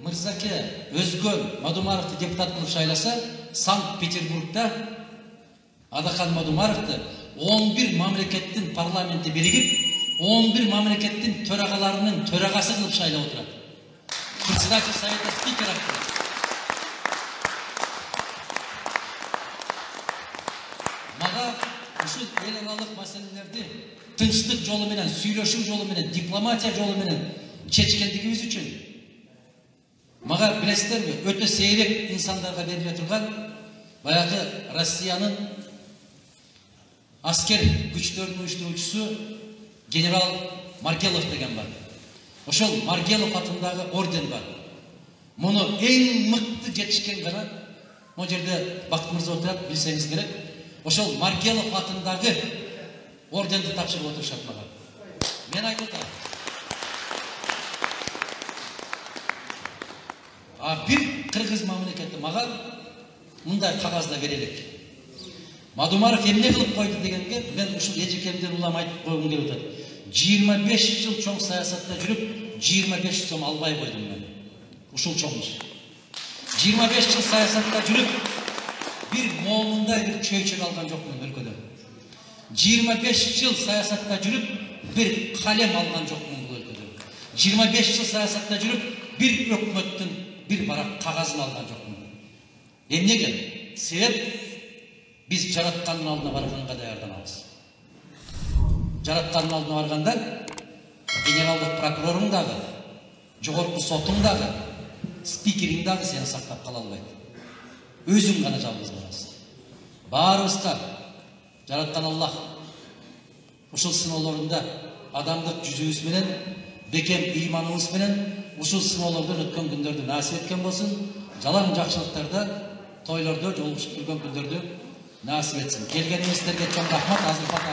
Мырзаке Өзгөн Мадумаровты депутат кылып шайласа, Санкт-Петербургда Адахан Мадумаровты 11 мамлекеттин парламенти биригип, 11 мамлекеттин төрагаларынын төрагасы кылып шайлап отурат. Председатель совета спикера. Мага ушул эл аралык маселелерди тынчтык жолу менен, сүйлөшүү жолу менен, дипломатия жолу менен чечкендигибиз үчүн мага билесиздерби, өтө сейрек инсандарга бериле турган баягы Россиянын аскер күчтөрүнүн уюштуруучусу генерал Маргелов деген бар. Ошол Маргелов атындагы орден бар. Муну эң мыкты жетишкен гана могу жерде Бакыт мырза отурат, билсеңиз керек. Ошол Маргелов атындагы орденди тапшырып отурушат мага. Мен айтып атам. Bir Kırgız mamleketi mага мындай кагазда берелик. Мадумаров эмне кылып койду дегенге мен ушул эжекемден улам айтып койгум келип атат. 25 жыл чоң саясатта жүрүп, 25 сом албай койдум мен. Ушул чоң иш. 25 жыл саясатта жүрүп, bir момундай bir чөйчөк алган жокмун өлкөдө. 25 жыл саясатта жүрүп, bir калем алган жокмун бул өлкөдө. 25 жыл саясатта жүрүп, bir өкмөттүн bir barak kagazын алган жокмун. Эмнеге? Себеп биз жараткандын алдына барганга даярданабыз. Жараткандын алдына барганда генералдык прокуроруң дагы, жогорку сотуң дагы, спикериң дагы сени сактап кала албайт. Өзүң гана жалгыз барасың. Баарыбызга жараткан Аллах ушул сыноолорунда адамдык жүзүбүз менен, бекем ыйманыбыз менен ушул сыноолордон өткөн күндөрдү насип эткен болсун. Жалаң жакшылыктарда, тойлордо, жолугушуп жүргөн күндөрдү насип этсин. Келгениңиздерге чоң рахмат.